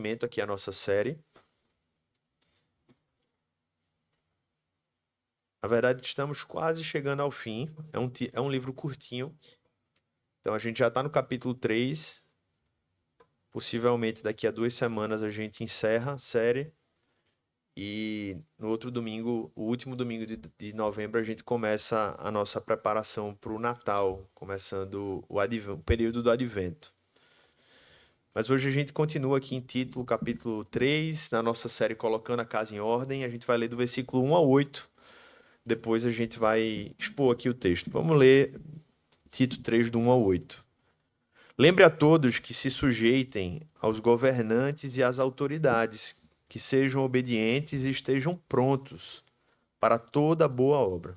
prosseguimento aqui à nossa série. Na verdade, estamos quase chegando ao fim. É um livro curtinho. Então, a gente já está no capítulo 3. Possivelmente, daqui a 2 semanas, a gente encerra a série. E no outro domingo, o último domingo de novembro, a gente começa a nossa preparação para o Natal, começando o período do Advento. Mas hoje a gente continua aqui em Título, capítulo 3, na nossa série Colocando a Casa em Ordem. A gente vai ler do versículo 1 ao 8. Depois a gente vai expor aqui o texto. Vamos ler Tito 3, do 1 ao 8. Lembre a todos que se sujeitem aos governantes e às autoridades, que sejam obedientes e estejam prontos para toda boa obra.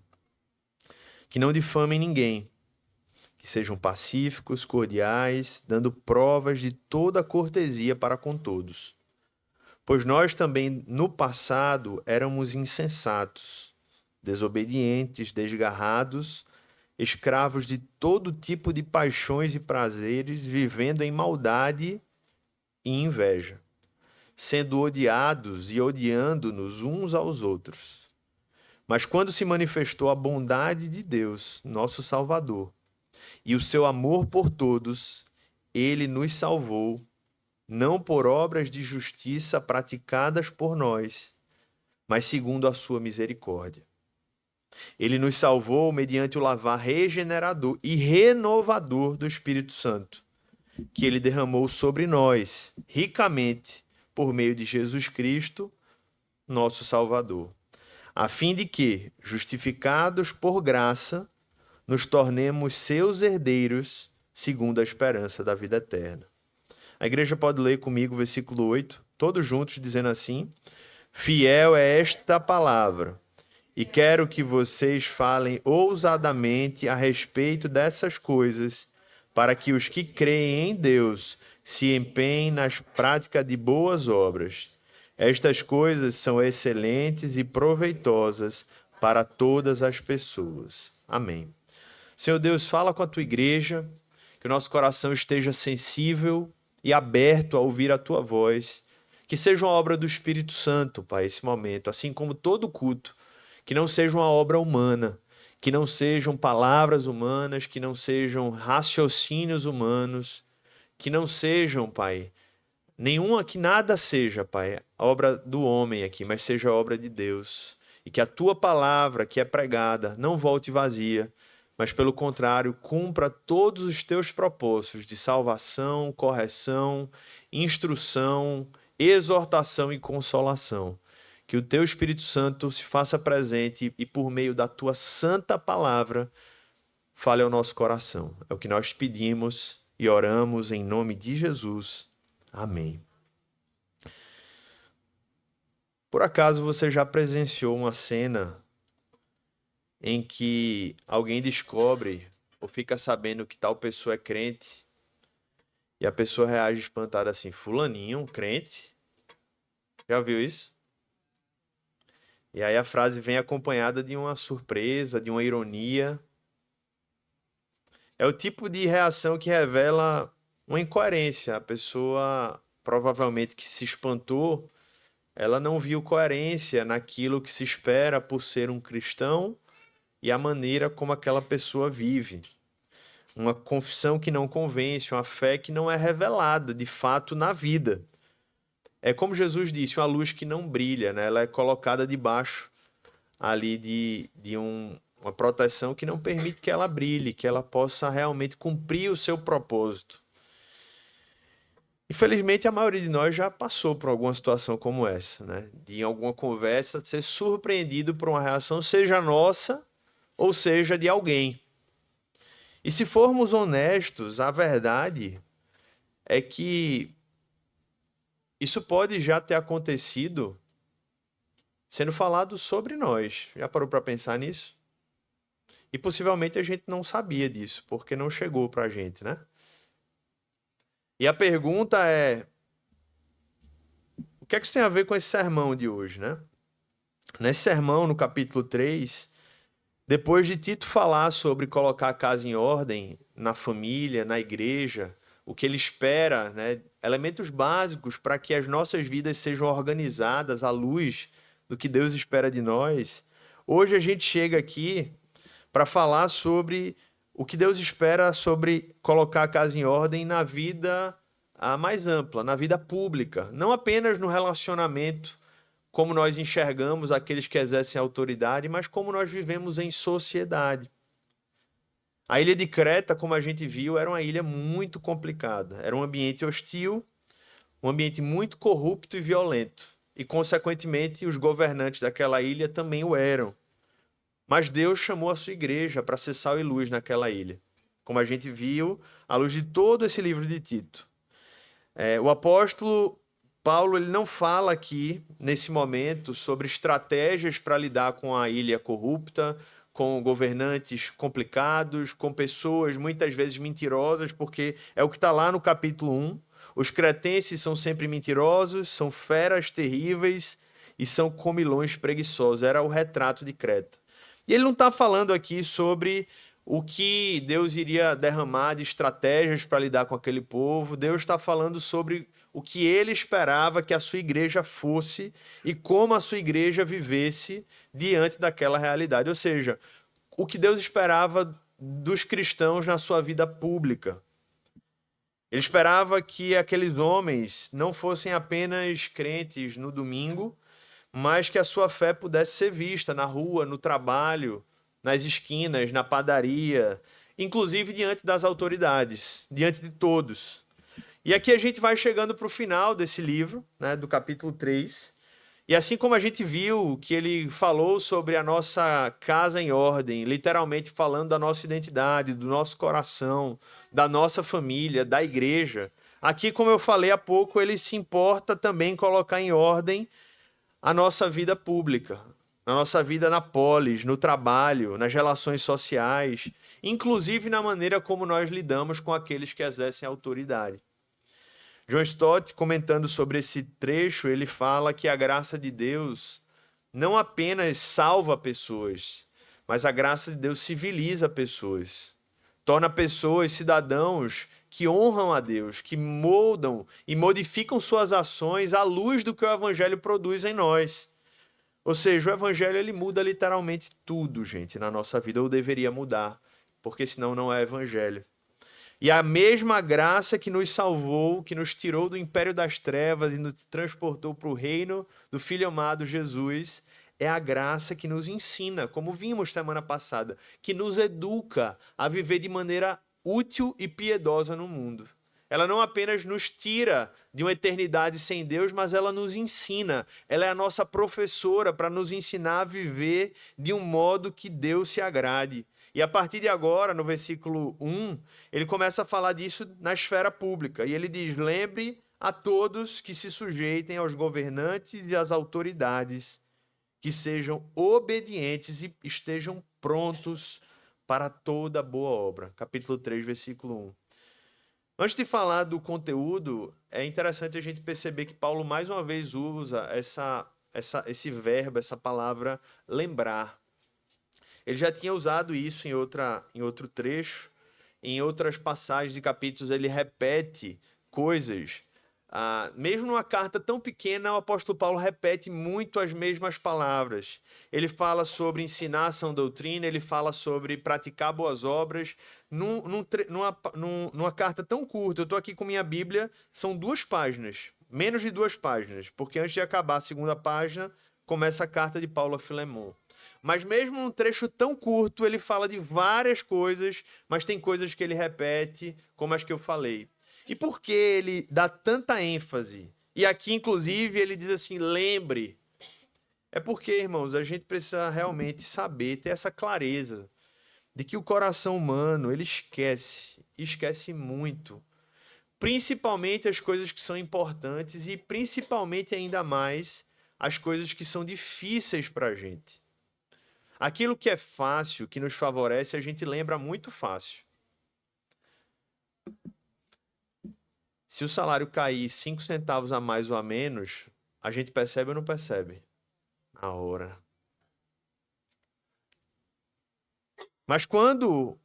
Que não difamem ninguém, que sejam pacíficos, cordiais, dando provas de toda a cortesia para com todos. Pois nós também, no passado, éramos insensatos, desobedientes, desgarrados, escravos de todo tipo de paixões e prazeres, vivendo em maldade e inveja, sendo odiados e odiando-nos uns aos outros. Mas quando se manifestou a bondade de Deus, nosso Salvador, e o seu amor por todos, ele nos salvou, não por obras de justiça praticadas por nós, mas segundo a sua misericórdia. Ele nos salvou mediante o lavar regenerador e renovador do Espírito Santo, que ele derramou sobre nós, ricamente, por meio de Jesus Cristo, nosso Salvador, a fim de que, justificados por graça, nos tornemos seus herdeiros, segundo a esperança da vida eterna. A igreja pode ler comigo o versículo 8, todos juntos, dizendo assim: Fiel é esta palavra, e quero que vocês falem ousadamente a respeito dessas coisas, para que os que creem em Deus se empenhem nas práticas de boas obras. Estas coisas são excelentes e proveitosas para todas as pessoas. Amém. Senhor Deus, fala com a tua igreja, que o nosso coração esteja sensível e aberto a ouvir a tua voz, que seja uma obra do Espírito Santo, Pai, esse momento, assim como todo culto, que não seja uma obra humana, que não sejam palavras humanas, que não sejam raciocínios humanos, que não sejam, Pai, que nada seja, Pai, a obra do homem aqui, mas seja a obra de Deus. E que a tua palavra que é pregada não volte vazia, mas pelo contrário, cumpra todos os teus propósitos de salvação, correção, instrução, exortação e consolação. Que o teu Espírito Santo se faça presente e por meio da tua santa palavra fale ao nosso coração. É o que nós pedimos e oramos em nome de Jesus. Amém. Por acaso você já presenciou uma cena em que alguém descobre ou fica sabendo que tal pessoa é crente e a pessoa reage espantada assim: fulaninho, crente? Já viu isso? E aí a frase vem acompanhada de uma surpresa, de uma ironia. É o tipo de reação que revela uma incoerência. A pessoa, provavelmente que se espantou, ela não viu coerência naquilo que se espera por ser um cristão e a maneira como aquela pessoa vive. Uma confissão que não convence, uma fé que não é revelada de fato na vida. É como Jesus disse, uma luz que não brilha, né? Ela é colocada debaixo ali de uma proteção que não permite que ela brilhe, que ela possa realmente cumprir o seu propósito. Infelizmente, a maioria de nós já passou por alguma situação como essa, né? De em alguma conversa ser surpreendido por uma reação, seja nossa ou seja de alguém. E se formos honestos, a verdade é que isso pode já ter acontecido sendo falado sobre nós. Já parou para pensar nisso? E possivelmente a gente não sabia disso, porque não chegou para a gente, né? E a pergunta é: o que é que isso tem a ver com esse sermão de hoje, né? Nesse sermão, no capítulo 3, depois de Tito falar sobre colocar a casa em ordem na família, na igreja, o que ele espera, né? Elementos básicos para que as nossas vidas sejam organizadas à luz do que Deus espera de nós. Hoje a gente chega aqui para falar sobre o que Deus espera sobre colocar a casa em ordem na vida mais ampla, na vida pública, não apenas no relacionamento, como nós enxergamos aqueles que exercem autoridade, mas como nós vivemos em sociedade. A ilha de Creta, como a gente viu, era uma ilha muito complicada. Era um ambiente hostil, um ambiente muito corrupto e violento. E, consequentemente, os governantes daquela ilha também o eram. Mas Deus chamou a sua igreja para ser sal e luz naquela ilha. Como a gente viu, à luz de todo esse livro de Tito. O apóstolo Paulo ele não fala aqui, nesse momento, sobre estratégias para lidar com a ilha corrupta, com governantes complicados, com pessoas muitas vezes mentirosas, porque é o que está lá no capítulo 1. Os cretenses são sempre mentirosos, são feras terríveis e são comilões preguiçosos. Era o retrato de Creta. E ele não está falando aqui sobre o que Deus iria derramar de estratégias para lidar com aquele povo. Deus está falando sobre o que ele esperava que a sua igreja fosse e como a sua igreja vivesse diante daquela realidade. Ou seja, o que Deus esperava dos cristãos na sua vida pública. Ele esperava que aqueles homens não fossem apenas crentes no domingo, mas que a sua fé pudesse ser vista na rua, no trabalho, nas esquinas, na padaria, inclusive diante das autoridades, diante de todos. E aqui a gente vai chegando para o final desse livro, né, do capítulo 3. E assim como a gente viu que ele falou sobre a nossa casa em ordem, literalmente falando da nossa identidade, do nosso coração, da nossa família, da igreja, aqui, como eu falei há pouco, ele se importa também em colocar em ordem a nossa vida pública, a nossa vida na polis, no trabalho, nas relações sociais, inclusive na maneira como nós lidamos com aqueles que exercem autoridade. John Stott, comentando sobre esse trecho, ele fala que a graça de Deus não apenas salva pessoas, mas a graça de Deus civiliza pessoas, torna pessoas cidadãos que honram a Deus, que moldam e modificam suas ações à luz do que o Evangelho produz em nós. Ou seja, o Evangelho ele muda literalmente tudo, gente, na nossa vida, ou deveria mudar, porque senão não é Evangelho. E a mesma graça que nos salvou, que nos tirou do império das trevas e nos transportou para o reino do Filho amado Jesus, é a graça que nos ensina, como vimos semana passada, que nos educa a viver de maneira útil e piedosa no mundo. Ela não apenas nos tira de uma eternidade sem Deus, mas ela nos ensina. Ela é a nossa professora para nos ensinar a viver de um modo que Deus se agrade. E a partir de agora, no versículo 1, ele começa a falar disso na esfera pública. E ele diz: lembre a todos que se sujeitem aos governantes e às autoridades, que sejam obedientes e estejam prontos para toda boa obra. Capítulo 3, versículo 1. Antes de falar do conteúdo, é interessante a gente perceber que Paulo mais uma vez usa esse verbo, essa palavra lembrar. Ele já tinha usado isso em outro trecho, em outras passagens e capítulos ele repete coisas. Mesmo numa carta tão pequena, o apóstolo Paulo repete muito as mesmas palavras. Ele fala sobre ensinar a sã doutrina, ele fala sobre praticar boas obras. Numa carta tão curta, eu estou aqui com minha Bíblia, são 2 páginas, menos de 2 páginas, porque antes de acabar a segunda página, começa a carta de Paulo a Filemon. Mas mesmo num trecho tão curto, ele fala de várias coisas, mas tem coisas que ele repete, como as que eu falei. E por que ele dá tanta ênfase? E aqui, inclusive, ele diz assim, lembre. É porque, irmãos, a gente precisa realmente saber, ter essa clareza de que o coração humano, ele esquece muito. Principalmente as coisas que são importantes e principalmente ainda mais as coisas que são difíceis para a gente. Aquilo que é fácil, que nos favorece, a gente lembra muito fácil. Se o salário cair 5 centavos a mais ou a menos, a gente percebe ou não percebe? Na hora. Mas quando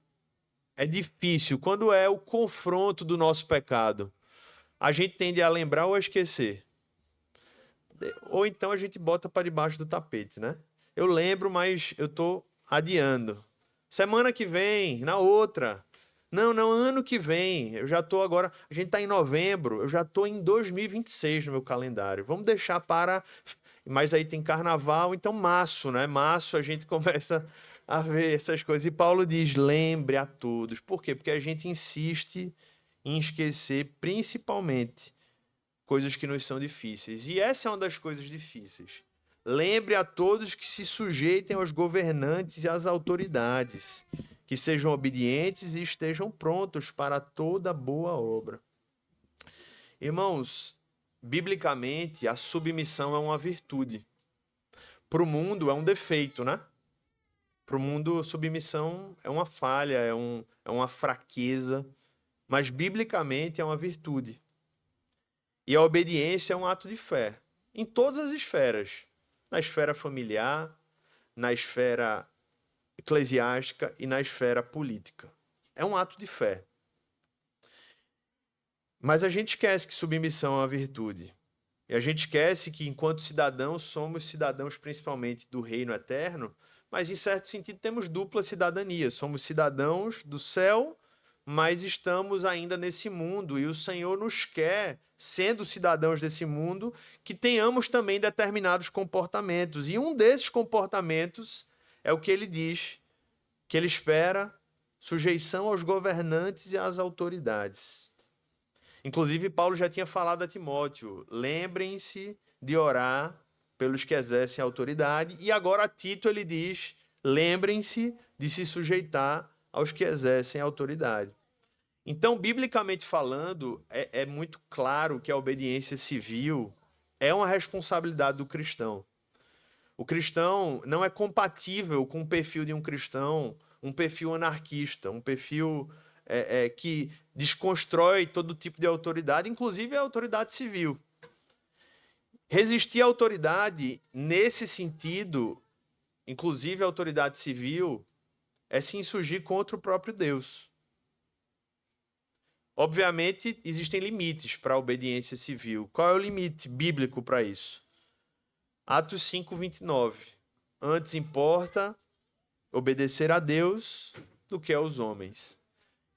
é difícil, quando é o confronto do nosso pecado, a gente tende a lembrar ou a esquecer. Ou então a gente bota para debaixo do tapete, né? Eu lembro, mas eu tô adiando. Semana que vem, na outra. Não, não, ano que vem. Eu já tô agora. A gente tá em novembro, eu já tô em 2026 no meu calendário. Vamos deixar para. Mas aí tem carnaval, então março, né? Março a gente começa a ver essas coisas. E Paulo diz: lembre a todos. Por quê? Porque a gente insiste em esquecer, principalmente coisas que nos são difíceis. E essa é uma das coisas difíceis. Lembre a todos que se sujeitem aos governantes e às autoridades, que sejam obedientes e estejam prontos para toda boa obra. Irmãos, biblicamente, a submissão é uma virtude. Para o mundo é um defeito, né? Para o mundo, submissão é uma falha, é uma fraqueza, mas biblicamente é uma virtude. E a obediência é um ato de fé, em todas as esferas, na esfera familiar, na esfera eclesiástica e na esfera política. É um ato de fé. Mas a gente esquece que submissão é uma virtude. E a gente esquece que, enquanto cidadãos, somos cidadãos principalmente do reino eterno, mas em certo sentido temos dupla cidadania. Somos cidadãos do céu, mas estamos ainda nesse mundo. E o Senhor nos quer, sendo cidadãos desse mundo, que tenhamos também determinados comportamentos. E um desses comportamentos é o que ele diz, que ele espera sujeição aos governantes e às autoridades. Inclusive, Paulo já tinha falado a Timóteo: lembrem-se de orar pelos que exercem autoridade. E agora a Tito ele diz: lembrem-se de se sujeitar aos que exercem autoridade. Então, biblicamente falando, é muito claro que a obediência civil é uma responsabilidade do cristão. O cristão não é compatível com o perfil de um cristão, um perfil anarquista, um perfil que desconstrói todo tipo de autoridade, inclusive a autoridade civil. Resistir à autoridade, nesse sentido, inclusive a autoridade civil, é se insurgir contra o próprio Deus. Obviamente, existem limites para a obediência civil. Qual é o limite bíblico para isso? Atos 5:29. Antes importa obedecer a Deus do que aos homens.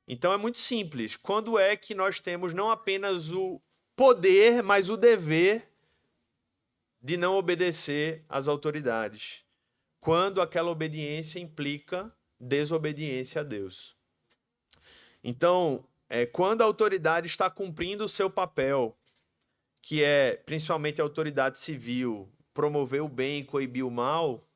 Então é muito simples. Quando é que nós temos não apenas o poder, mas o dever de não obedecer às autoridades? Quando aquela obediência implica desobediência a Deus. Então, quando a autoridade está cumprindo o seu papel, que é principalmente a autoridade civil, promover o bem e coibir o mal,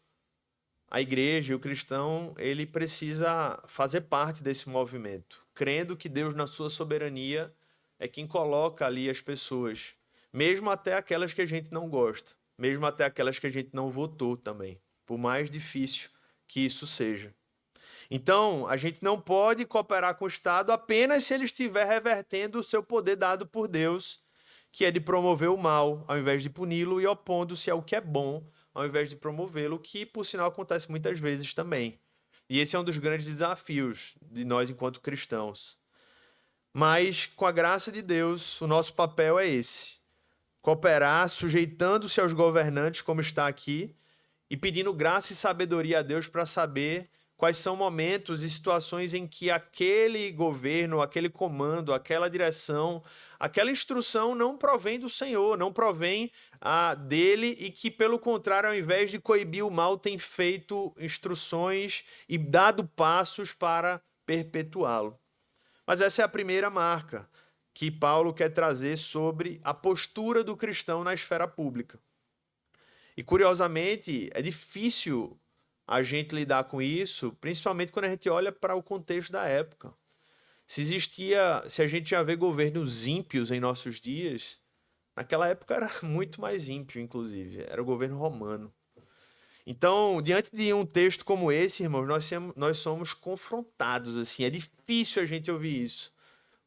a igreja e o cristão, ele precisa fazer parte desse movimento, crendo que Deus, na sua soberania, é quem coloca ali as pessoas, mesmo até aquelas que a gente não gosta, mesmo até aquelas que a gente não votou também, por mais difícil que isso seja. Então, a gente não pode cooperar com o Estado apenas se ele estiver revertendo o seu poder dado por Deus, que é de promover o mal ao invés de puni-lo, e opondo-se ao que é bom ao invés de promovê-lo, que por sinal acontece muitas vezes também. E esse é um dos grandes desafios de nós enquanto cristãos. Mas, com a graça de Deus, o nosso papel é esse: cooperar, sujeitando-se aos governantes, como está aqui, e pedindo graça e sabedoria a Deus para saber quais são momentos e situações em que aquele governo, aquele comando, aquela direção, aquela instrução não provém do Senhor, não provém dele, e que, pelo contrário, ao invés de coibir o mal, tem feito instruções e dado passos para perpetuá-lo. Mas essa é a primeira marca que Paulo quer trazer sobre a postura do cristão na esfera pública. E, curiosamente, é difícil a gente lidar com isso, principalmente quando a gente olha para o contexto da época. Se a gente já vê governos ímpios em nossos dias, naquela época era muito mais ímpio, inclusive. Era o governo romano. Então, diante de um texto como esse, irmãos, nós somos confrontados, assim. É difícil a gente ouvir isso,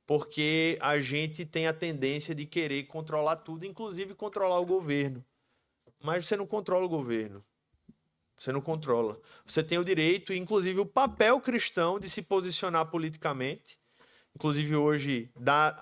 porque a gente tem a tendência de querer controlar tudo, inclusive controlar o governo. Mas você não controla o governo. Você não controla. Você tem o direito, inclusive o papel cristão, de se posicionar politicamente. Inclusive hoje,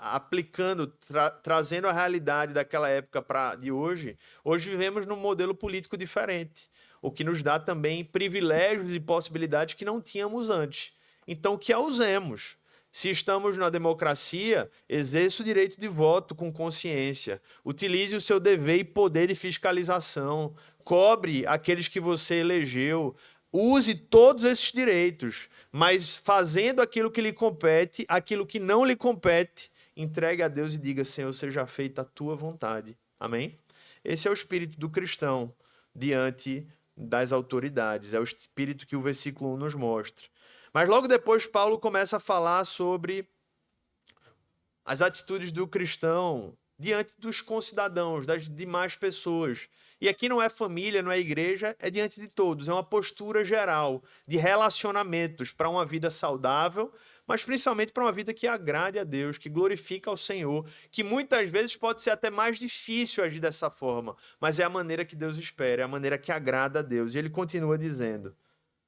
aplicando, trazendo a realidade daquela época para de hoje. Hoje vivemos num modelo político diferente, o que nos dá também privilégios e possibilidades que não tínhamos antes. Então, que a usemos. Se estamos na democracia, exerça o direito de voto com consciência. Utilize o seu dever e poder de fiscalização. Cobre aqueles que você elegeu. Use todos esses direitos, mas fazendo aquilo que lhe compete, aquilo que não lhe compete, entregue a Deus e diga: Senhor, seja feita a tua vontade. Amém? Esse é o espírito do cristão diante das autoridades. É o espírito que o versículo 1 nos mostra. Mas logo depois, Paulo começa a falar sobre as atitudes do cristão diante dos concidadãos, das demais pessoas. E aqui não é família, não é igreja, é diante de todos. É uma postura geral de relacionamentos para uma vida saudável, mas principalmente para uma vida que agrade a Deus, que glorifica ao Senhor, que muitas vezes pode ser até mais difícil agir dessa forma, mas é a maneira que Deus espera, é a maneira que agrada a Deus. E ele continua dizendo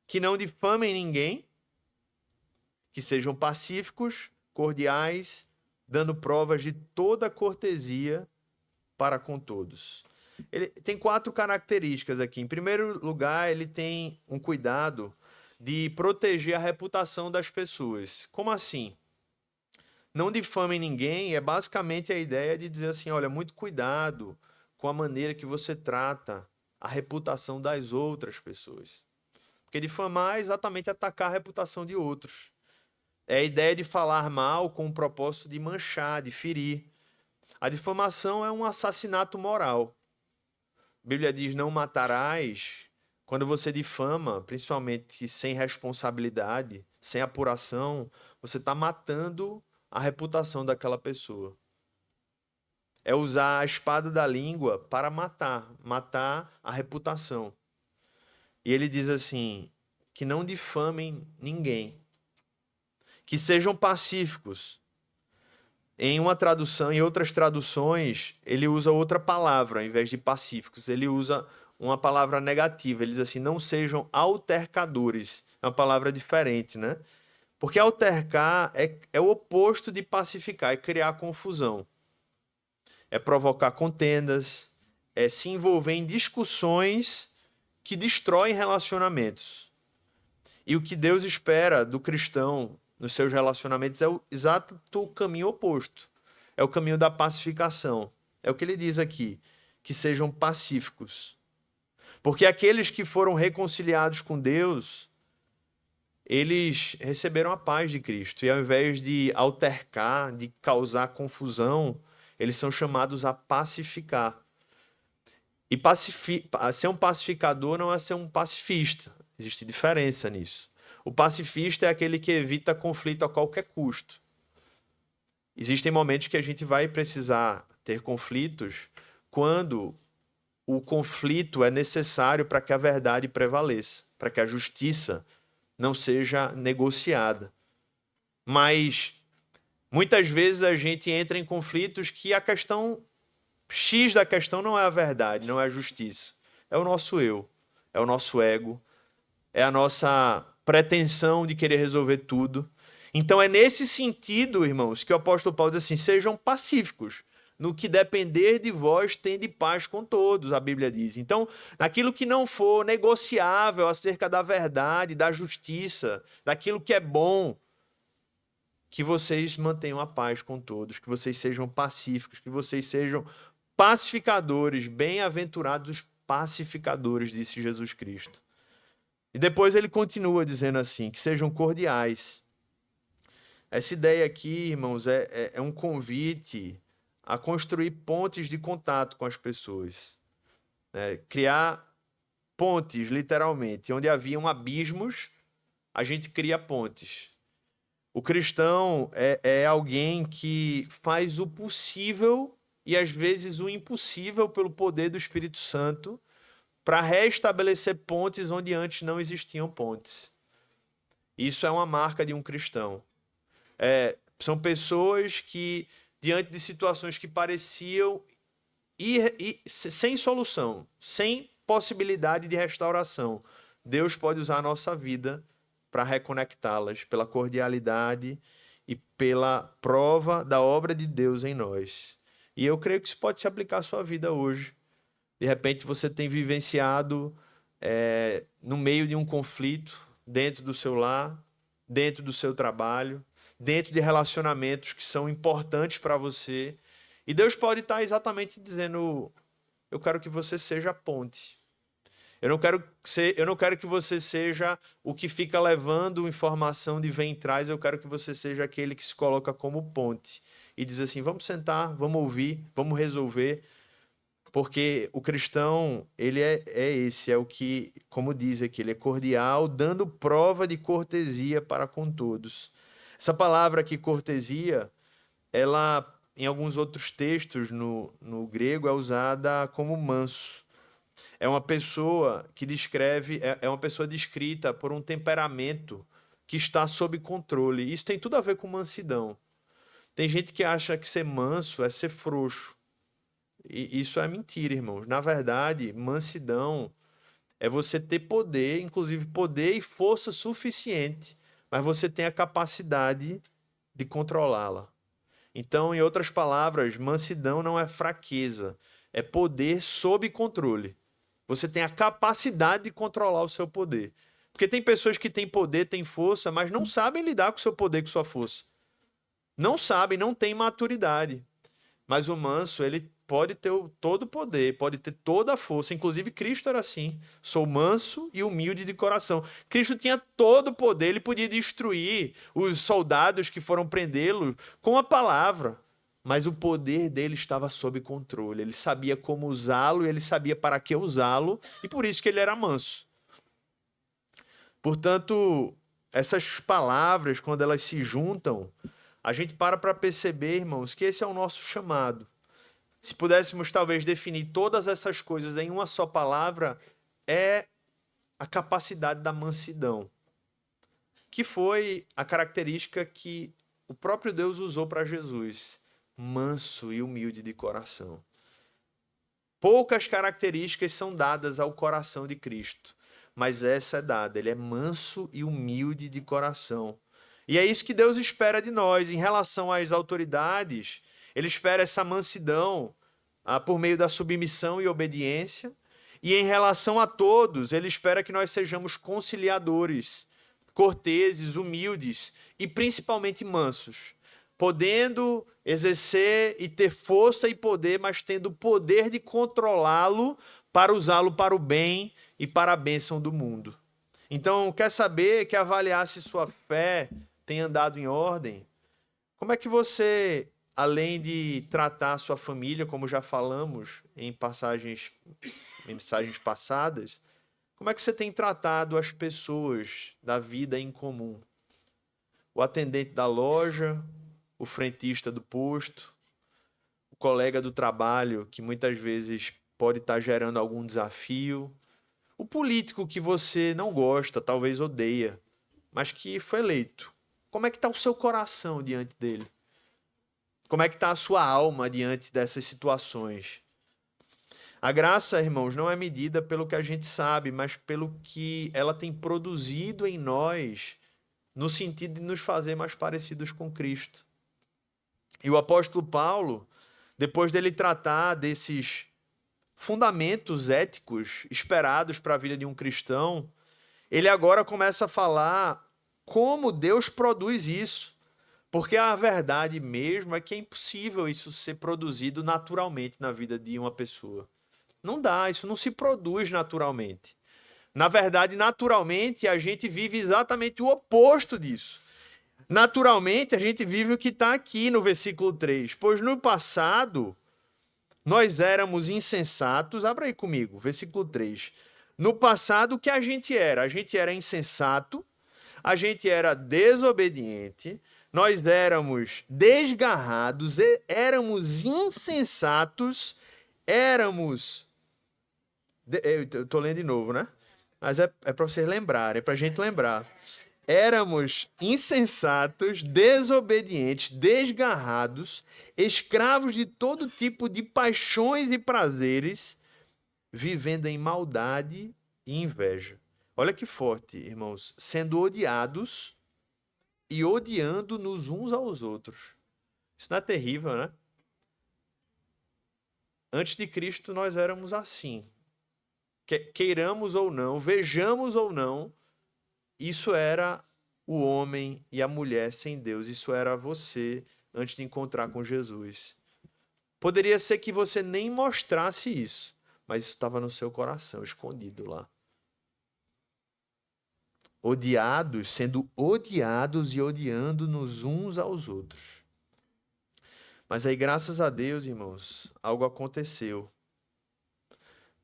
que não difamem ninguém, que sejam pacíficos, cordiais, dando provas de toda cortesia para com todos. Ele tem 4 características aqui. Em primeiro lugar, ele tem um cuidado de proteger a reputação das pessoas. Como assim? Não difamem ninguém é basicamente a ideia de dizer assim, olha, muito cuidado com a maneira que você trata a reputação das outras pessoas. Porque difamar é exatamente atacar a reputação de outros. É a ideia de falar mal com o propósito de manchar, de ferir. A difamação é um assassinato moral. A Bíblia diz: não matarás. Quando você difama, principalmente sem responsabilidade, sem apuração, você está matando a reputação daquela pessoa. É usar a espada da língua para matar a reputação. E ele diz assim, que não difamem ninguém. Que sejam pacíficos. Em uma tradução, em outras traduções, ele usa outra palavra, ao invés de pacíficos. Ele usa uma palavra negativa. Ele diz assim, não sejam altercadores. É uma palavra diferente, né? Porque altercar é o oposto de pacificar, é criar confusão. É provocar contendas, é se envolver em discussões que destroem relacionamentos. E o que Deus espera do cristão nos seus relacionamentos é o exato caminho oposto. É o caminho da pacificação. É o que ele diz aqui, que sejam pacíficos. Porque aqueles que foram reconciliados com Deus, eles receberam a paz de Cristo. E ao invés de altercar, de causar confusão, eles são chamados a pacificar. E ser um pacificador não é ser um pacifista. Existe diferença nisso. O pacifista é aquele que evita conflito a qualquer custo. Existem momentos que a gente vai precisar ter conflitos quando o conflito é necessário para que a verdade prevaleça, para que a justiça não seja negociada. Mas muitas vezes a gente entra em conflitos que a questão X da questão não é a verdade, não é a justiça. É o nosso eu, é o nosso ego, é a nossa pretensão de querer resolver tudo. Então é nesse sentido, irmãos, que o apóstolo Paulo diz assim, sejam pacíficos. No que depender de vós, tende paz com todos, a Bíblia diz. Então, naquilo que não for negociável acerca da verdade, da justiça, daquilo que é bom, que vocês mantenham a paz com todos, que vocês sejam pacíficos, que vocês sejam pacificadores, bem-aventurados os pacificadores, disse Jesus Cristo. E depois ele continua dizendo assim, que sejam cordiais. Essa ideia aqui, irmãos, é um convite a construir pontes de contato com as pessoas. Criar pontes, literalmente. Onde haviam abismos, a gente cria pontes. O cristão é alguém que faz o possível e às vezes o impossível pelo poder do Espírito Santo para restabelecer pontes onde antes não existiam pontes. Isso é uma marca de um cristão. São pessoas que, diante de situações que pareciam sem solução, sem possibilidade de restauração, Deus pode usar a nossa vida para reconectá-las pela cordialidade e pela prova da obra de Deus em nós. E eu creio que isso pode se aplicar à sua vida hoje. De repente você tem vivenciado no meio de um conflito, dentro do seu lar, dentro do seu trabalho, dentro de relacionamentos que são importantes para você. E Deus pode estar exatamente dizendo: eu quero que você seja a ponte. Eu não quero que você seja o que fica levando informação de vem e traz. Eu quero que você seja aquele que se coloca como ponte e diz assim: vamos sentar, vamos ouvir, vamos resolver. Porque o cristão, ele é o que, como diz aqui, ele é cordial, dando prova de cortesia para com todos. Essa palavra aqui, cortesia, ela, em alguns outros textos no grego, é usada como manso. É uma pessoa que descreve, é uma pessoa descrita por um temperamento que está sob controle. Isso tem tudo a ver com mansidão. Tem gente que acha que ser manso é ser frouxo. E isso é mentira, irmãos. Na verdade, mansidão é você ter poder, inclusive poder e força suficiente, mas você tem a capacidade de controlá-la. Então, em outras palavras, mansidão não é fraqueza, é poder sob controle. Você tem a capacidade de controlar o seu poder. Porque tem pessoas que têm poder, têm força, mas não sabem lidar com o seu poder, com sua força. Não sabem, não têm maturidade. Mas o manso, ele pode ter todo o poder, pode ter toda a força. Inclusive, Cristo era assim. Sou manso e humilde de coração. Cristo tinha todo o poder, ele podia destruir os soldados que foram prendê-lo com a palavra. Mas o poder dele estava sob controle. Ele sabia como usá-lo e ele sabia para que usá-lo. E por isso que ele era manso. Portanto, essas palavras, quando elas se juntam, a gente para perceber, irmãos, que esse é o nosso chamado. Se pudéssemos talvez definir todas essas coisas em uma só palavra, é a capacidade da mansidão, que foi a característica que o próprio Deus usou para Jesus, manso e humilde de coração. Poucas características são dadas ao coração de Cristo, mas essa é dada, ele é manso e humilde de coração. E é isso que Deus espera de nós. Em relação às autoridades, ele espera essa mansidão por meio da submissão e obediência. E em relação a todos, ele espera que nós sejamos conciliadores, corteses, humildes e principalmente mansos, podendo exercer e ter força e poder, mas tendo o poder de controlá-lo para usá-lo para o bem e para a bênção do mundo. Então, quer saber, quer avaliar se sua fé tem andado em ordem? Como é que você, além de tratar a sua família, como já falamos em mensagens passadas, como é que você tem tratado as pessoas da vida em comum? O atendente da loja, o frentista do posto, o colega do trabalho, que muitas vezes pode estar gerando algum desafio, o político que você não gosta, talvez odeia, mas que foi eleito. Como é que está o seu coração diante dele? Como é que está a sua alma diante dessas situações? A graça, irmãos, não é medida pelo que a gente sabe, mas pelo que ela tem produzido em nós, no sentido de nos fazer mais parecidos com Cristo. E o apóstolo Paulo, depois dele tratar desses fundamentos éticos esperados para a vida de um cristão, ele agora começa a falar como Deus produz isso. Porque a verdade mesmo é que é impossível isso ser produzido naturalmente na vida de uma pessoa. Não dá, isso não se produz naturalmente. Na verdade, naturalmente, a gente vive exatamente o oposto disso. Naturalmente, a gente vive o que está aqui no versículo 3. Pois no passado, nós éramos insensatos. Abra aí comigo, versículo 3. No passado, o que a gente era? A gente era insensato, a gente era desobediente, nós éramos desgarrados, éramos insensatos, éramos... Eu estou lendo de novo, né? Mas é para vocês lembrarem, é para a gente lembrar. Éramos insensatos, desobedientes, desgarrados, escravos de todo tipo de paixões e prazeres, vivendo em maldade e inveja. Olha que forte, irmãos. Sendo odiados e odiando-nos uns aos outros. Isso não é terrível, né? Antes de Cristo nós éramos assim. Queiramos ou não, vejamos ou não, isso era o homem e a mulher sem Deus. Isso era você antes de encontrar com Jesus. Poderia ser que você nem mostrasse isso, mas isso estava no seu coração, escondido lá. Odiados, sendo odiados e odiando-nos uns aos outros. Mas aí, graças a Deus, irmãos, algo aconteceu.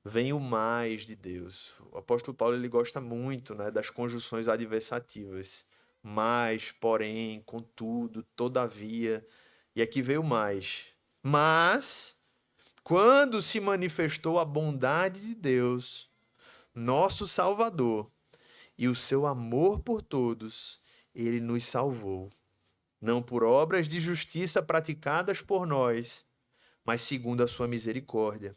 Vem o mais de Deus. O apóstolo Paulo ele gosta muito, né, das conjunções adversativas. Mas, porém, contudo, todavia. E aqui veio mais. Mas, quando se manifestou a bondade de Deus, nosso Salvador, e o seu amor por todos, ele nos salvou. Não por obras de justiça praticadas por nós, mas segundo a sua misericórdia.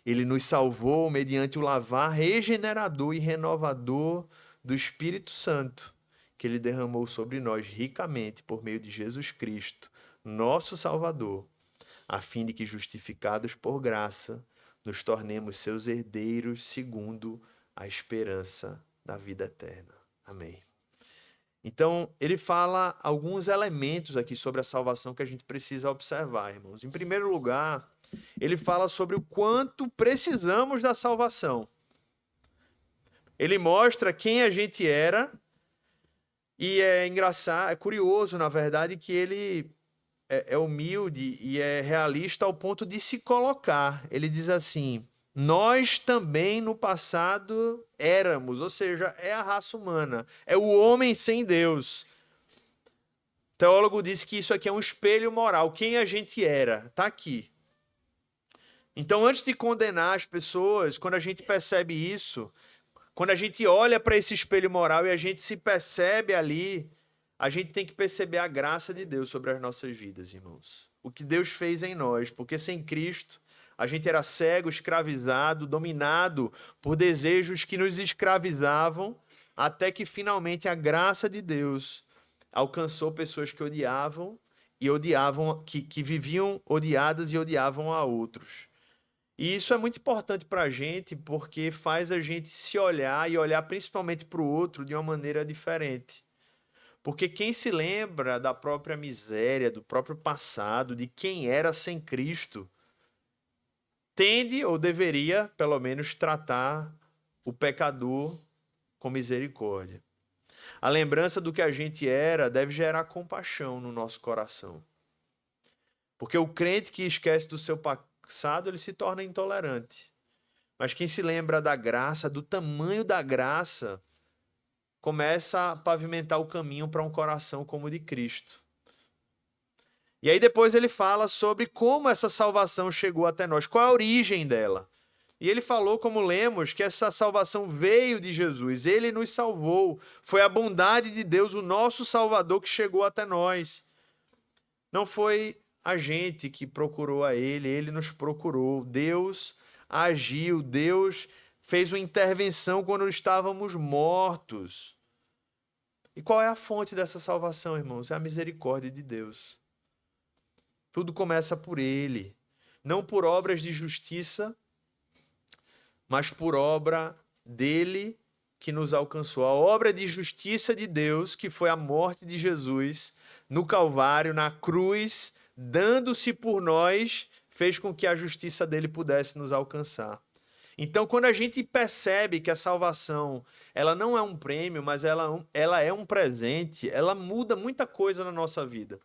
Ele nos salvou mediante o lavar regenerador e renovador do Espírito Santo, que ele derramou sobre nós ricamente por meio de Jesus Cristo, nosso Salvador, a fim de que, justificados por graça, nos tornemos seus herdeiros segundo a esperança da vida eterna. Amém. Então, ele fala alguns elementos aqui sobre a salvação que a gente precisa observar, irmãos. Em primeiro lugar, ele fala sobre o quanto precisamos da salvação. Ele mostra quem a gente era e é engraçado, é curioso, na verdade, que ele é humilde e é realista ao ponto de se colocar. Ele diz assim: nós também no passado éramos, ou seja, é a raça humana, é o homem sem Deus. O teólogo disse que isso aqui é um espelho moral. Quem a gente era, está aqui. Então, antes de condenar as pessoas, quando a gente percebe isso, quando a gente olha para esse espelho moral e a gente se percebe ali, a gente tem que perceber a graça de Deus sobre as nossas vidas, irmãos. O que Deus fez em nós, porque sem Cristo a gente era cego, escravizado, dominado por desejos que nos escravizavam, até que finalmente a graça de Deus alcançou pessoas que odiavam e odiavam, que viviam odiadas e odiavam a outros. E isso é muito importante para a gente, porque faz a gente se olhar e olhar principalmente para o outro de uma maneira diferente. Porque quem se lembra da própria miséria, do próprio passado, de quem era sem Cristo, tende ou deveria, pelo menos, tratar o pecador com misericórdia. A lembrança do que a gente era deve gerar compaixão no nosso coração. Porque o crente que esquece do seu passado, ele se torna intolerante. Mas quem se lembra da graça, do tamanho da graça, começa a pavimentar o caminho para um coração como o de Cristo. E aí depois ele fala sobre como essa salvação chegou até nós, qual é a origem dela. E ele falou, como lemos, que essa salvação veio de Jesus, ele nos salvou, foi a bondade de Deus, o nosso Salvador, que chegou até nós. Não foi a gente que procurou a ele, ele nos procurou. Deus agiu, Deus fez uma intervenção quando estávamos mortos. E qual é a fonte dessa salvação, irmãos? É a misericórdia de Deus. Tudo começa por ele, não por obras de justiça, mas por obra dele que nos alcançou. A obra de justiça de Deus, que foi a morte de Jesus no Calvário, na cruz, dando-se por nós, fez com que a justiça dele pudesse nos alcançar. Então, quando a gente percebe que a salvação, ela não é um prêmio, mas ela é um presente, ela muda muita coisa na nossa vida.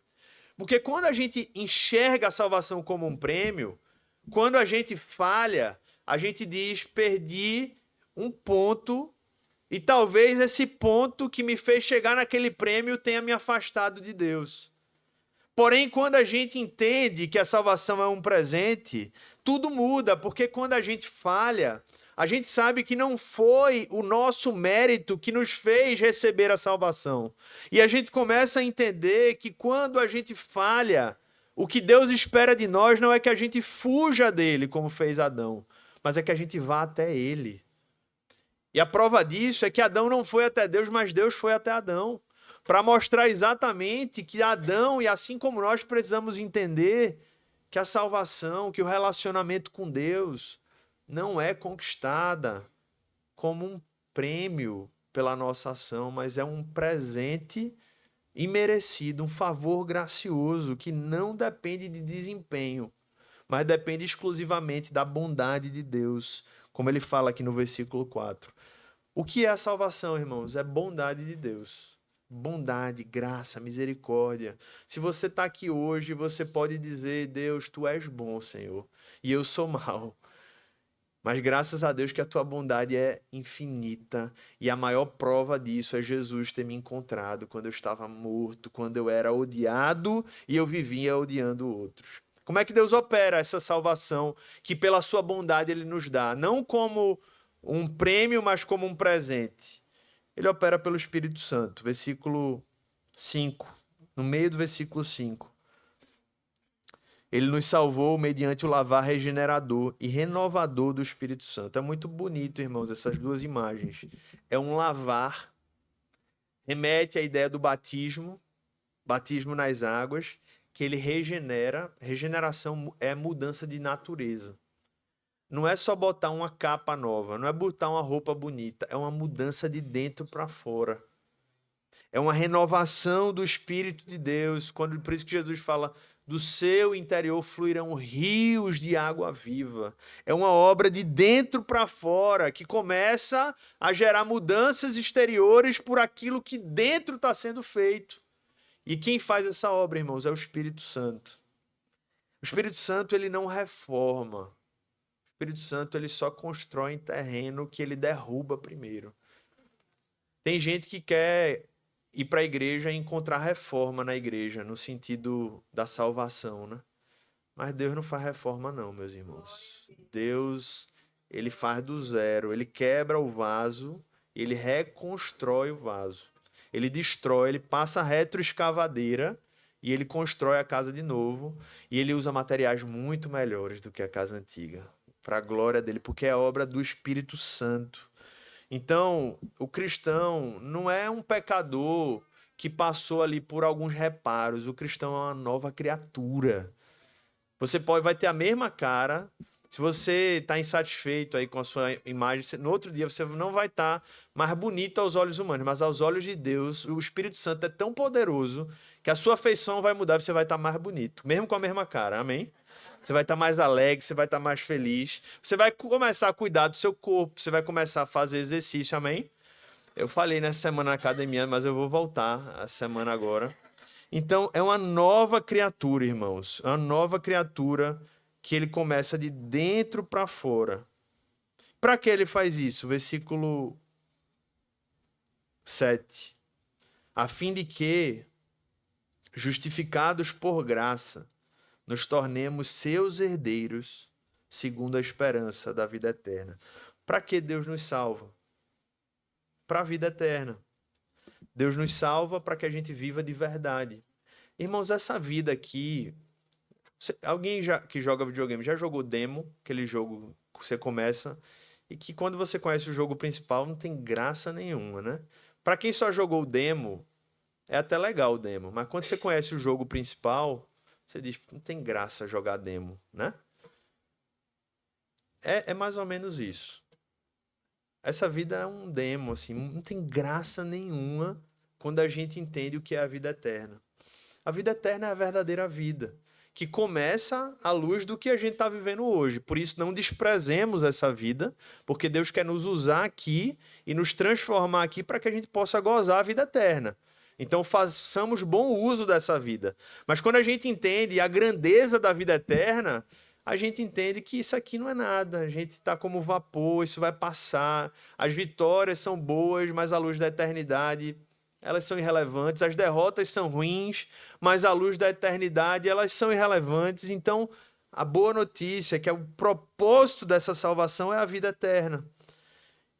Porque quando a gente enxerga a salvação como um prêmio, quando a gente falha, a gente diz, perdi um ponto e talvez esse ponto que me fez chegar naquele prêmio tenha me afastado de Deus. Porém, quando a gente entende que a salvação é um presente, tudo muda, porque quando a gente falha, a gente sabe que não foi o nosso mérito que nos fez receber a salvação. E a gente começa a entender que quando a gente falha, o que Deus espera de nós não é que a gente fuja dele, como fez Adão, mas é que a gente vá até ele. E a prova disso é que Adão não foi até Deus, mas Deus foi até Adão, para mostrar exatamente que Adão, e assim como nós, precisamos entender que a salvação, que o relacionamento com Deus não é conquistada como um prêmio pela nossa ação, mas é um presente imerecido, um favor gracioso que não depende de desempenho, mas depende exclusivamente da bondade de Deus, como ele fala aqui no versículo 4. O que é a salvação, irmãos? É bondade de Deus. Bondade, graça, misericórdia. Se você está aqui hoje, você pode dizer: Deus, tu és bom, Senhor, e eu sou mau. Mas graças a Deus que a tua bondade é infinita. E a maior prova disso é Jesus ter me encontrado quando eu estava morto, quando eu era odiado e eu vivia odiando outros. Como é que Deus opera essa salvação que pela sua bondade ele nos dá? Não como um prêmio, mas como um presente. Ele opera pelo Espírito Santo. Versículo 5. No meio do versículo 5. Ele nos salvou mediante o lavar regenerador e renovador do Espírito Santo. É muito bonito, irmãos, essas duas imagens. É um lavar, remete à ideia do batismo nas águas, que ele regenera. Regeneração é mudança de natureza. Não é só botar uma capa nova, não é botar uma roupa bonita, é uma mudança de dentro para fora. É uma renovação do Espírito de Deus. Por isso que Jesus fala: do seu interior fluirão rios de água viva. É uma obra de dentro para fora, que começa a gerar mudanças exteriores por aquilo que dentro está sendo feito. E quem faz essa obra, irmãos, é o Espírito Santo. O Espírito Santo, ele não reforma. O Espírito Santo, ele só constrói em terreno que ele derruba primeiro. Tem gente que quer ir para a igreja e encontrar reforma na igreja, no sentido da salvação, né? Mas Deus não faz reforma não, meus irmãos. Deus, ele faz do zero, ele quebra o vaso, ele reconstrói o vaso. Ele destrói, ele passa a retroescavadeira e ele constrói a casa de novo, e ele usa materiais muito melhores do que a casa antiga, para a glória dele, porque é obra do Espírito Santo. Então, o cristão não é um pecador que passou ali por alguns reparos. O cristão é uma nova criatura. Você vai ter a mesma cara. Se você está insatisfeito aí com a sua imagem, no outro dia você não vai estar mais bonito aos olhos humanos, mas aos olhos de Deus, o Espírito Santo é tão poderoso que a sua feição vai mudar e você vai estar mais bonito, mesmo com a mesma cara. Amém? Você vai estar mais alegre, você vai estar mais feliz. Você vai começar a cuidar do seu corpo, você vai começar a fazer exercício, amém? Eu falei nessa semana na academia, mas eu vou voltar a semana agora. Então, é uma nova criatura, irmãos. É uma nova criatura que ele começa de dentro para fora. Para que ele faz isso? Versículo 7. A fim de que, justificados por graça, nos tornemos seus herdeiros, segundo a esperança da vida eterna. Para que Deus nos salva? Para a vida eterna. Deus nos salva para que a gente viva de verdade. Irmãos, essa vida aqui... Alguém que joga videogame já jogou demo? Aquele jogo que você começa e que quando você conhece o jogo principal não tem graça nenhuma, né? Para quem só jogou o demo, é até legal o demo. Mas quando você conhece o jogo principal... Você diz, não tem graça jogar demo, né? É mais ou menos isso. Essa vida é um demo, assim, não tem graça nenhuma quando a gente entende o que é a vida eterna. A vida eterna é a verdadeira vida, que começa à luz do que a gente está vivendo hoje. Por isso, não desprezemos essa vida, porque Deus quer nos usar aqui e nos transformar aqui para que a gente possa gozar a vida eterna. Então, façamos bom uso dessa vida. Mas quando a gente entende a grandeza da vida eterna, a gente entende que isso aqui não é nada. A gente está como vapor, isso vai passar. As vitórias são boas, mas à luz da eternidade, elas são irrelevantes. As derrotas são ruins, mas à luz da eternidade, elas são irrelevantes. Então, a boa notícia é que o propósito dessa salvação é a vida eterna.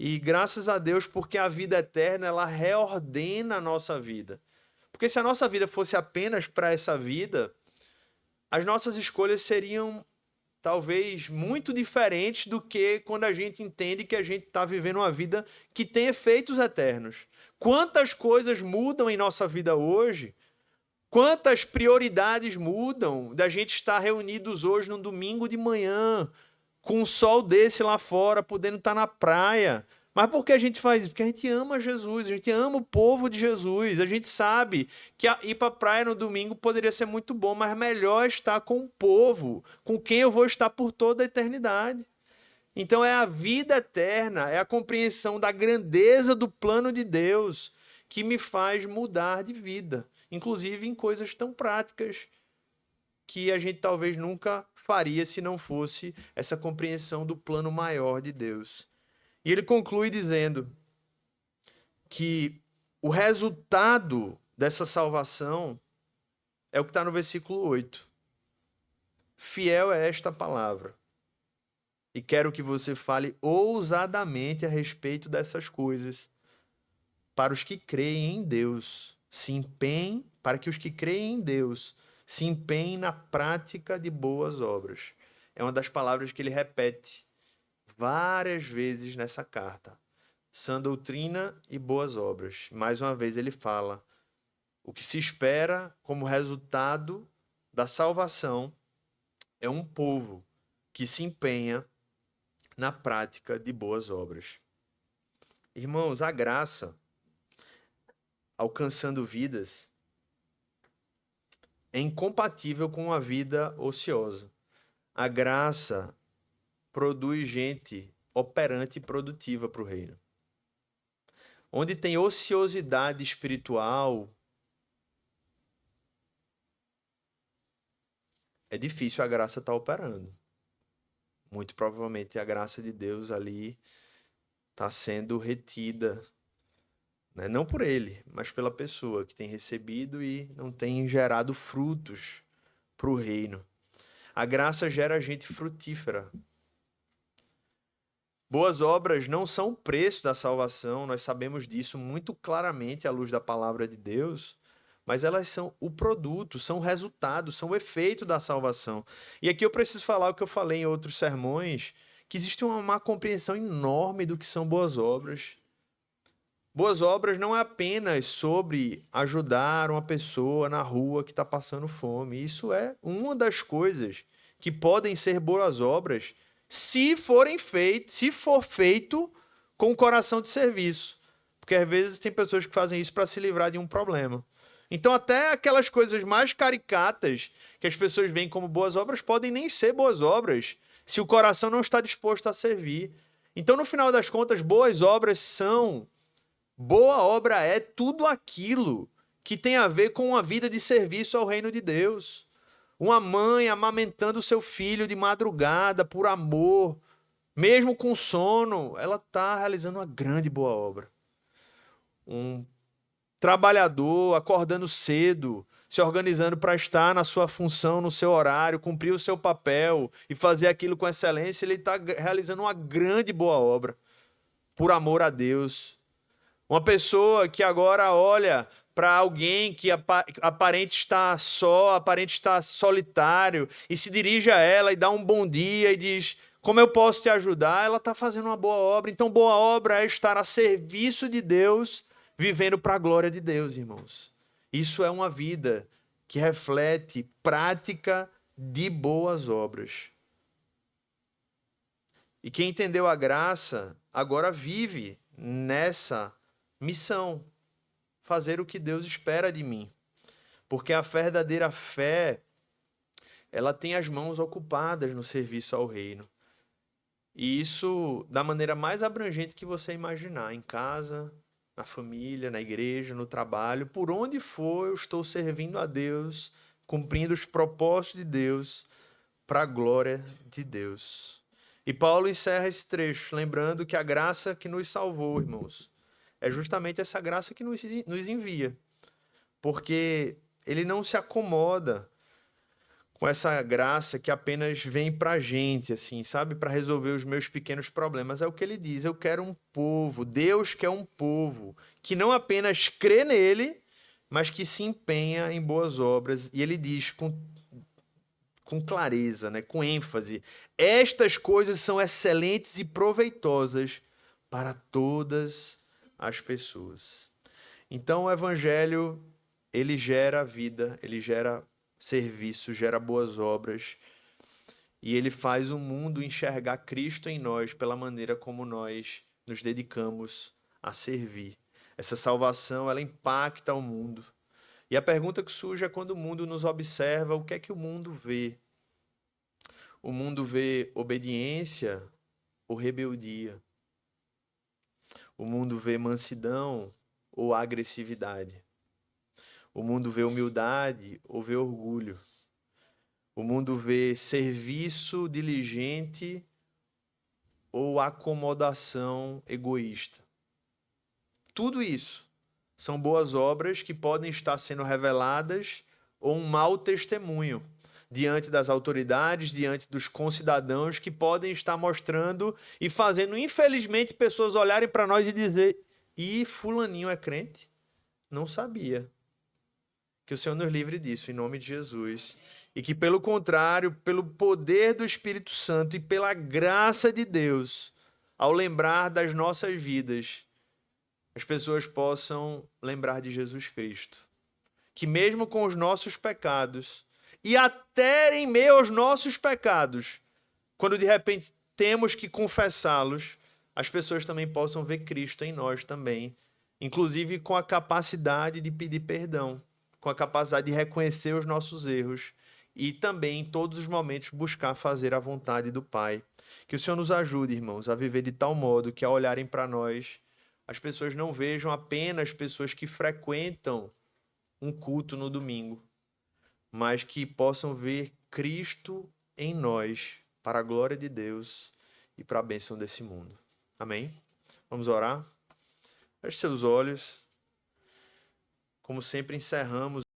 E graças a Deus, porque a vida eterna, ela reordena a nossa vida. Porque se a nossa vida fosse apenas para essa vida, as nossas escolhas seriam talvez muito diferentes do que quando a gente entende que a gente está vivendo uma vida que tem efeitos eternos. Quantas coisas mudam em nossa vida hoje? Quantas prioridades mudam da gente estar reunidos hoje num domingo de manhã, com um sol desse lá fora, podendo estar na praia? Mas por que a gente faz isso? Porque a gente ama Jesus, a gente ama o povo de Jesus, a gente sabe que ir para a praia no domingo poderia ser muito bom, mas melhor estar com o povo, com quem eu vou estar por toda a eternidade. Então é a vida eterna, é a compreensão da grandeza do plano de Deus que me faz mudar de vida, inclusive em coisas tão práticas que a gente talvez nunca faria se não fosse essa compreensão do plano maior de Deus. E ele conclui dizendo que o resultado dessa salvação é o que está no versículo 8. Fiel é esta palavra. E quero que você fale ousadamente a respeito dessas coisas, para os que creem em Deus, para que os que creem em Deus se empenhem na prática de boas obras. É uma das palavras que ele repete várias vezes nessa carta. Sã doutrina e boas obras. Mais uma vez ele fala o que se espera como resultado da salvação é um povo que se empenha na prática de boas obras. Irmãos, a graça alcançando vidas é incompatível com uma vida ociosa. A graça produz gente operante e produtiva para o reino. Onde tem ociosidade espiritual, é difícil a graça estar operando. Muito provavelmente a graça de Deus ali está sendo retida, né? Não por ele, mas pela pessoa que tem recebido e não tem gerado frutos para o reino. A graça gera gente frutífera. Boas obras não são o preço da salvação, nós sabemos disso muito claramente à luz da palavra de Deus, mas elas são o produto, são o resultado, são o efeito da salvação. E aqui eu preciso falar o que eu falei em outros sermões, que existe uma má compreensão enorme do que são boas obras. Boas obras não é apenas sobre ajudar uma pessoa na rua que está passando fome. Isso é uma das coisas que podem ser boas obras se for feito com o coração de serviço. Porque às vezes tem pessoas que fazem isso para se livrar de um problema. Então até aquelas coisas mais caricatas que as pessoas veem como boas obras podem nem ser boas obras se o coração não está disposto a servir. Então no final das contas, boas obras são... Boa obra é tudo aquilo que tem a ver com uma vida de serviço ao reino de Deus. Uma mãe amamentando o seu filho de madrugada por amor, mesmo com sono, ela está realizando uma grande boa obra. Um trabalhador acordando cedo, se organizando para estar na sua função, no seu horário, cumprir o seu papel e fazer aquilo com excelência, ele está realizando uma grande boa obra por amor a Deus. Uma pessoa que agora olha para alguém que aparente estar só, aparente estar solitário, e se dirige a ela e dá um bom dia e diz, como eu posso te ajudar? Ela está fazendo uma boa obra. Então, boa obra é estar a serviço de Deus, vivendo para a glória de Deus, irmãos. Isso é uma vida que reflete prática de boas obras. E quem entendeu a graça, agora vive nessa missão, fazer o que Deus espera de mim. Porque a verdadeira fé, ela tem as mãos ocupadas no serviço ao reino. E isso da maneira mais abrangente que você imaginar, em casa, na família, na igreja, no trabalho, por onde for, eu estou servindo a Deus, cumprindo os propósitos de Deus, para a glória de Deus. E Paulo encerra esse trecho, lembrando que a graça que nos salvou, irmãos, é justamente essa graça que nos envia. Porque ele não se acomoda com essa graça que apenas vem pra gente, assim, sabe? Para resolver os meus pequenos problemas. É o que ele diz, eu quero um povo, Deus quer um povo que não apenas crê nele, mas que se empenha em boas obras. E ele diz, com com clareza, né? Com ênfase. Estas coisas são excelentes e proveitosas para todas as pessoas. Então o evangelho, ele gera vida, ele gera serviço, gera boas obras, e ele faz o mundo enxergar Cristo em nós pela maneira como nós nos dedicamos a servir. Essa salvação, ela impacta o mundo. E a pergunta que surge é quando o mundo nos observa, o que é que o mundo vê? O mundo vê obediência ou rebeldia? O mundo vê mansidão ou agressividade? O mundo vê humildade ou vê orgulho? O mundo vê serviço diligente ou acomodação egoísta? Tudo isso são boas obras que podem estar sendo reveladas ou um mau testemunho diante das autoridades, diante dos concidadãos que podem estar mostrando e fazendo, infelizmente, pessoas olharem para nós e dizer: "E fulaninho é crente? Não sabia." Que o Senhor nos livre disso, em nome de Jesus. E que, pelo contrário, pelo poder do Espírito Santo e pela graça de Deus, ao lembrar das nossas vidas, as pessoas possam lembrar de Jesus Cristo. Que mesmo com os nossos pecados, e até em meio aos nossos pecados, quando de repente temos que confessá-los, as pessoas também possam ver Cristo em nós também, inclusive com a capacidade de pedir perdão, com a capacidade de reconhecer os nossos erros e também, em todos os momentos, buscar fazer a vontade do Pai. Que o Senhor nos ajude, irmãos, a viver de tal modo que, ao olharem para nós, as pessoas não vejam apenas pessoas que frequentam um culto no domingo, mas que possam ver Cristo em nós, para a glória de Deus e para a bênção desse mundo. Amém? Vamos orar? Feche seus olhos. Como sempre, encerramos